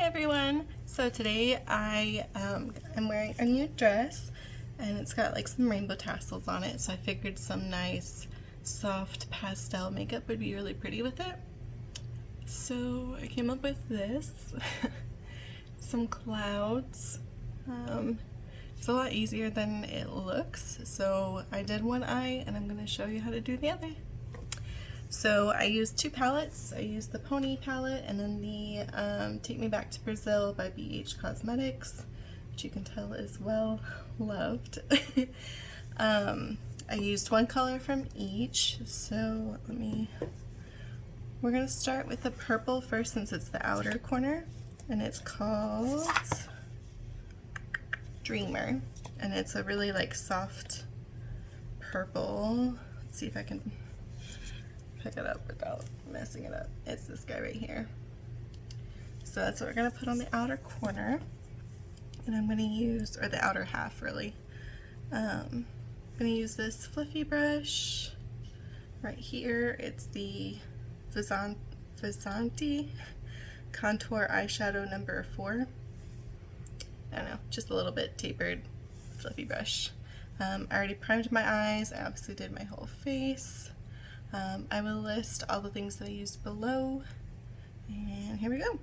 everyone! So today I am wearing a new dress and it's got like some rainbow tassels on it, so I figured some nice soft pastel makeup would be really pretty with it. So I came up with this. Some clouds. It's a lot easier than it looks, so I did one eye and I'm going to show you how to do the other. So I used two palettes. I used the Pony palette and then the Take Me Back to Brazil by BH Cosmetics, which you can tell is well loved. I used one color from each, so we're going to start with the purple first since it's the outer corner, and it's called Dreamer, and it's a really like soft purple. Let's see if I can pick it up without messing it up. It's this guy right here. So that's what we're going to put on the outer corner, and I'm going to use, or the outer half really. I'm going to use this fluffy brush right here. It's the Visanti Contour Eyeshadow number 4. I don't know, just a little bit tapered fluffy brush. I already primed my eyes. I obviously did my whole face. I will list all the things that I used below, and here we go.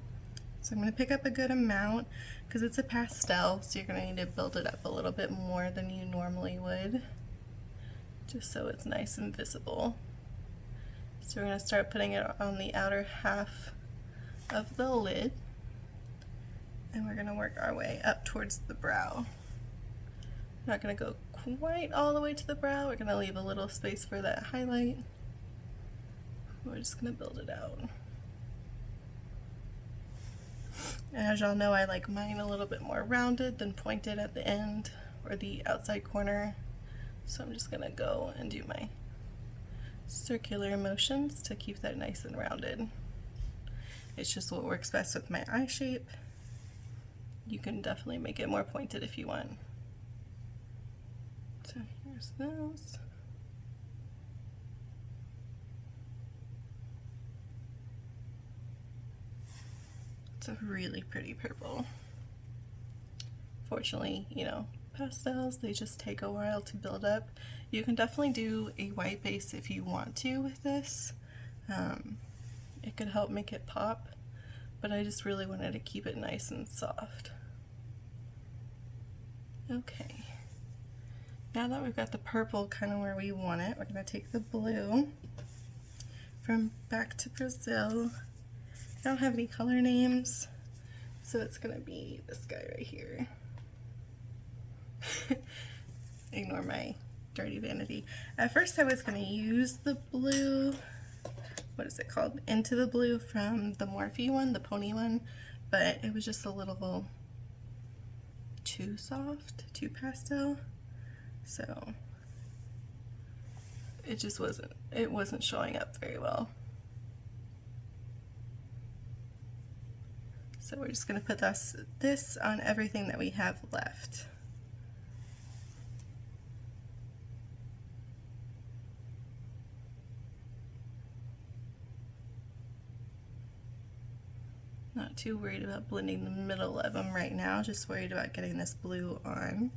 So I'm going to pick up a good amount because it's a pastel, so you're going to need to build it up a little bit more than you normally would, just so it's nice and visible. So we're going to start putting it on the outer half of the lid, and we're going to work our way up towards the brow. We're not going to go quite all the way to the brow. We're going to leave a little space for that highlight. We're just going to build it out. And as y'all know, I like mine a little bit more rounded than pointed at the end or the outside corner. So I'm just going to go and do my circular motions to keep that nice and rounded. It's just what works best with my eye shape. You can definitely make it more pointed if you want. So here's those. It's a really pretty purple. Fortunately, you know, pastels, they just take a while to build up. You can definitely do a white base if you want to with this. It could help make it pop, but I just really wanted to keep it nice and soft. Okay, now that we've got the purple kind of where we want it, we're going to take the blue from Back to Brazil. I don't have any color names, so it's going to be this guy right here. Ignore my dirty vanity. At first I was going to use the blue, what is it called? Into the Blue from the Morphe one, the Pony one, but it was just a little too soft, too pastel, so it wasn't showing up very well. So we're just going to put this on everything that we have left. Not too worried about blending the middle of them right now, just worried about getting this blue on.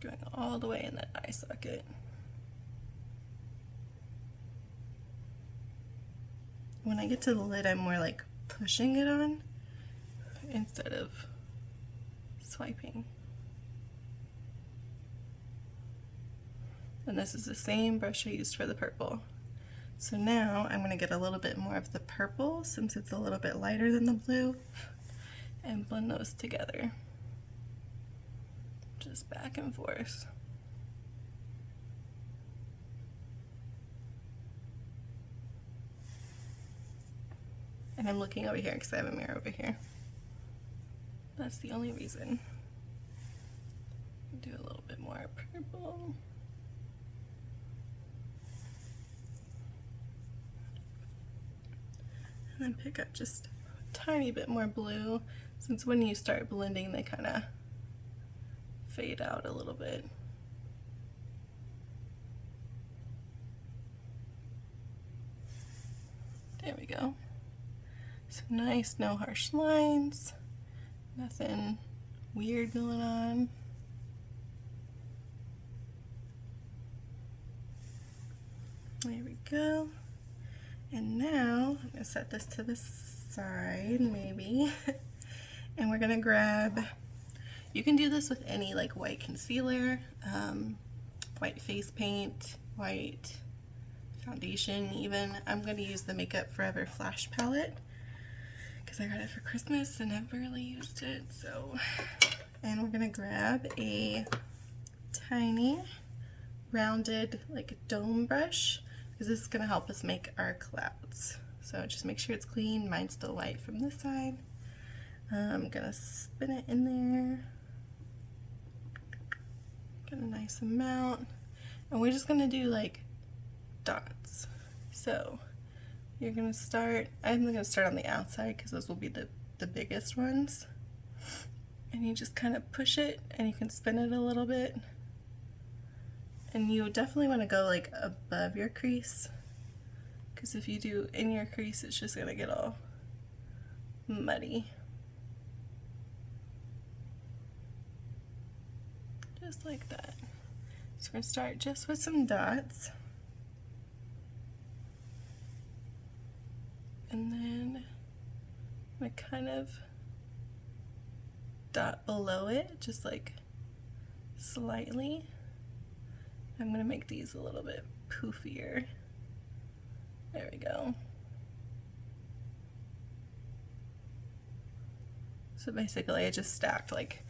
Going all the way in that eye socket. When I get to the lid, I'm more like pushing it on instead of swiping. And this is the same brush I used for the purple. So now I'm going to get a little bit more of the purple since it's a little bit lighter than the blue and blend those together. Just back and forth. And I'm looking over here because I have a mirror over here. That's the only reason. Do a little bit more purple. And then pick up just a tiny bit more blue, since when you start blending they kind of fade out a little bit. There we go. So nice, no harsh lines, nothing weird going on. There we go. And now I'm gonna set this to the side maybe. And we're gonna grab, you can do this with any like white concealer, white face paint, white foundation even. I'm gonna use the Makeup Forever Flash palette because I got it for Christmas and never really used it. So, and we're gonna grab a tiny rounded like dome brush because this is gonna help us make our clouds. So just make sure it's clean. Mine's still white from this side. I'm gonna spin it in there. Get a nice amount. And we're just gonna do like dots. So you're gonna start, I'm gonna start on the outside because those will be the biggest ones. And you just kind of push it and you can spin it a little bit. And you definitely want to go like above your crease, because if you do in your crease, it's just gonna get all muddy. Just like that. So we're gonna start just with some dots. And then I'm gonna kind of dot below it, just like slightly. I'm gonna make these a little bit poofier. There we go. So basically I just stacked like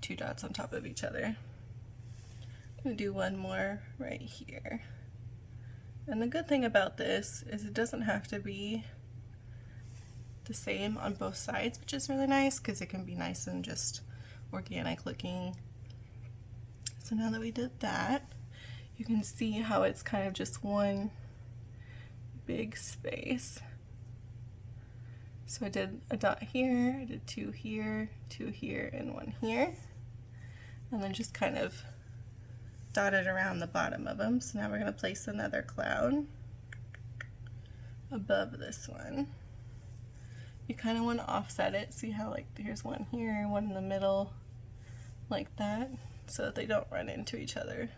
2 dots on top of each other. I'm gonna do one more right here. And the good thing about this is it doesn't have to be the same on both sides, which is really nice because it can be nice and just organic looking. So now that we did that, you can see how it's kind of just one big space. So I did a dot here, I did 2 here, 2 here, and 1 here. And then just kind of dotted around the bottom of them. So now we're going to place another cloud above this one. You kind of want to offset it. See how like here's one here, one in the middle, like that, so that they don't run into each other.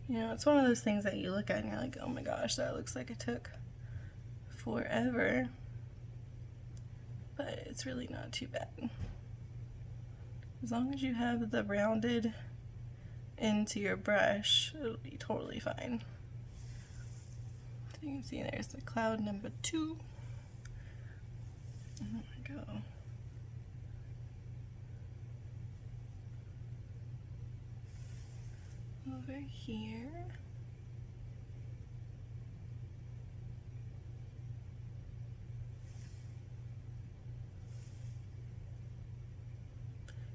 You know, it's one of those things that you look at and you're like, oh my gosh, that looks like it took forever. But it's really not too bad. As long as you have the rounded end to your brush, it'll be totally fine. So you can see there's the cloud number 2. And there we go. Over here.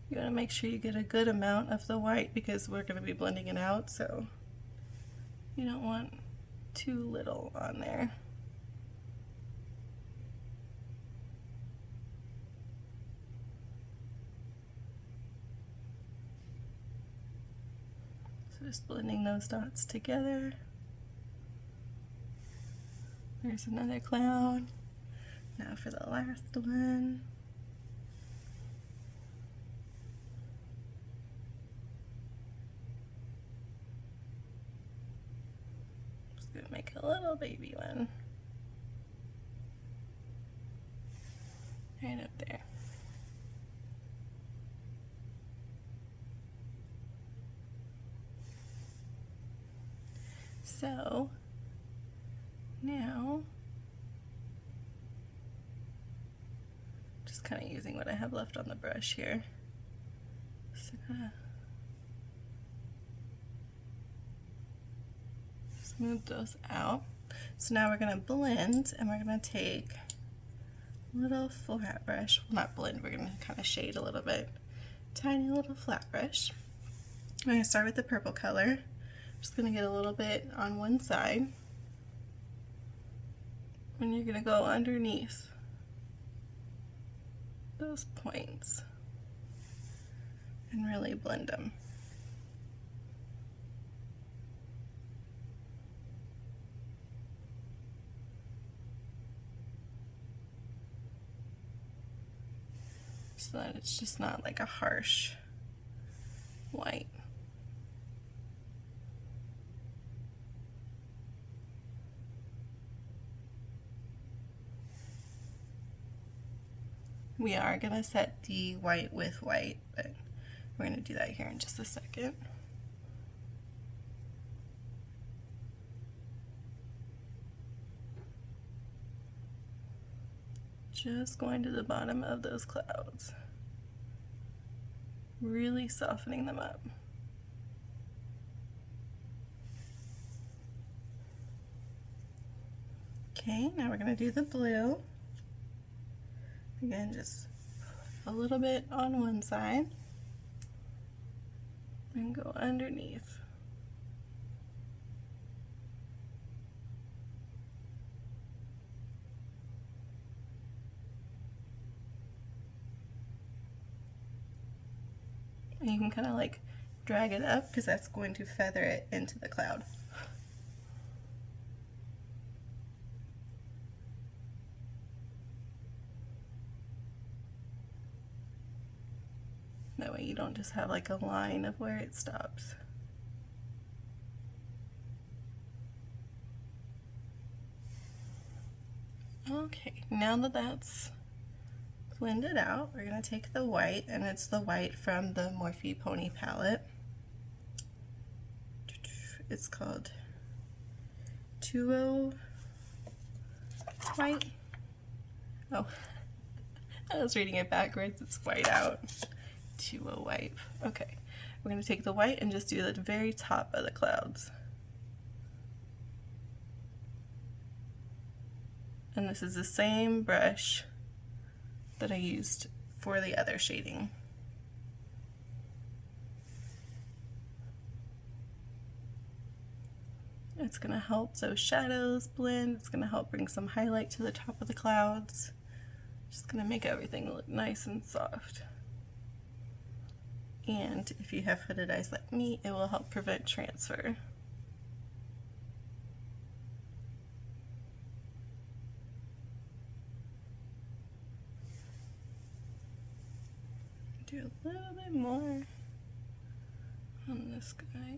You want to make sure you get a good amount of the white because we're going to be blending it out, so you don't want too little on there. So just blending those dots together. There's another cloud. Now for the last one. Just gonna make a little baby one. Right up there. So now, just kind of using what I have left on the brush here. Just gonna smooth those out. So now we're gonna blend, and we're gonna take a little flat brush. Well, not blend, we're gonna kind of shade a little bit. Tiny little flat brush. I'm gonna start with the purple color. Just gonna get a little bit on one side, and you're gonna go underneath those points. and really blend them. So that it's just not like a harsh white. We are going to set the white with white, but we're going to do that here in just a second. Just going to the bottom of those clouds, really softening them up. Okay, now we're going to do the blue. Again, just a little bit on one side and go underneath. And you can kind of like drag it up because that's going to feather it into the cloud. That way you don't just have like a line of where it stops. Okay, now that that's blended out, we're going to take the white, and it's the white from the Morphe Pony palette. It's called TULA White. Oh, I was reading it backwards. It's white out. TULA White. Okay, we're going to take the white and just do the very top of the clouds. And this is the same brush that I used for the other shading. It's going to help those shadows blend. It's going to help bring some highlight to the top of the clouds. Just going to make everything look nice and soft. And if you have hooded eyes like me, it will help prevent transfer. Do a little bit more on this guy.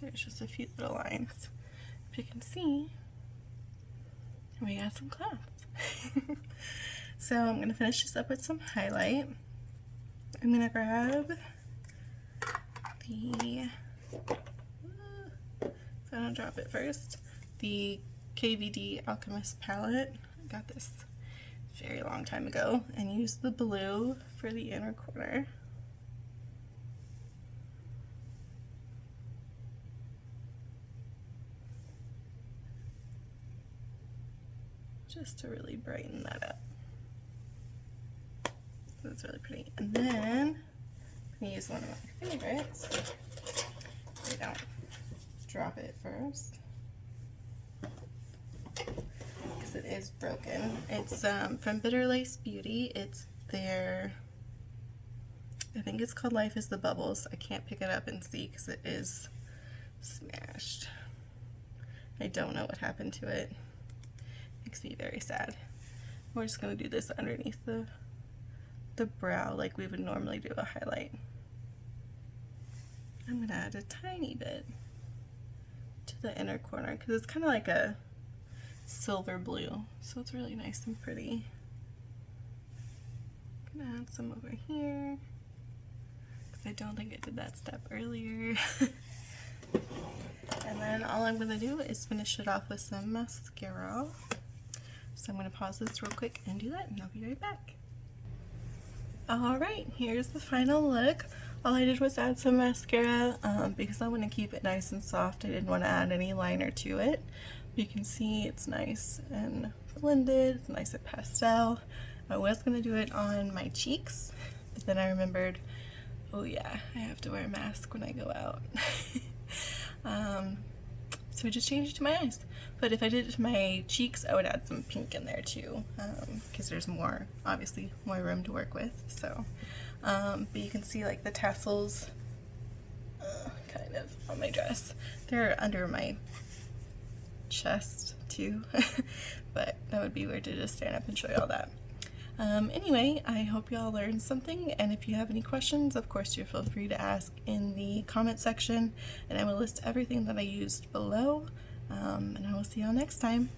There's just a few little lines. If you can see, we got some clouds. So I'm going to finish this up with some highlight. I'm going to grab the, so I don't drop it first, the KVD Alchemist palette. I got this a very long time ago, and use the blue for the inner corner. Just to really brighten that up. That's really pretty. And then I'm going to use one of my favorites. I don't drop it first because it is broken. It's from Bitter Lace Beauty. It's their, I think it's called Life is the Bubbles. I can't pick it up and see because it is smashed. I don't know what happened to it. Makes me very sad. We're just going to do this underneath the brow like we would normally do a highlight. I'm going to add a tiny bit to the inner corner because it's kind of like a silver blue, so it's really nice and pretty. I'm going to add some over here because I don't think I did that step earlier. And then all I'm going to do is finish it off with some mascara. So I'm going to pause this real quick and do that, and I'll be right back. Alright, here's the final look. All I did was add some mascara because I want to keep it nice and soft. I didn't want to add any liner to it. You can see it's nice and blended, it's nice and pastel. I was going to do it on my cheeks, but then I remembered, oh yeah, I have to wear a mask when I go out. So I just changed it to my eyes. But if I did it to my cheeks, I would add some pink in there too, because there's more, obviously, more room to work with. So, but you can see like the tassels kind of on my dress. They're under my chest too, but that would be weird to just stand up and show you all that. Anyway, I hope y'all learned something, and if you have any questions, of course, you feel free to ask in the comment section, and I will list everything that I used below, and I will see y'all next time.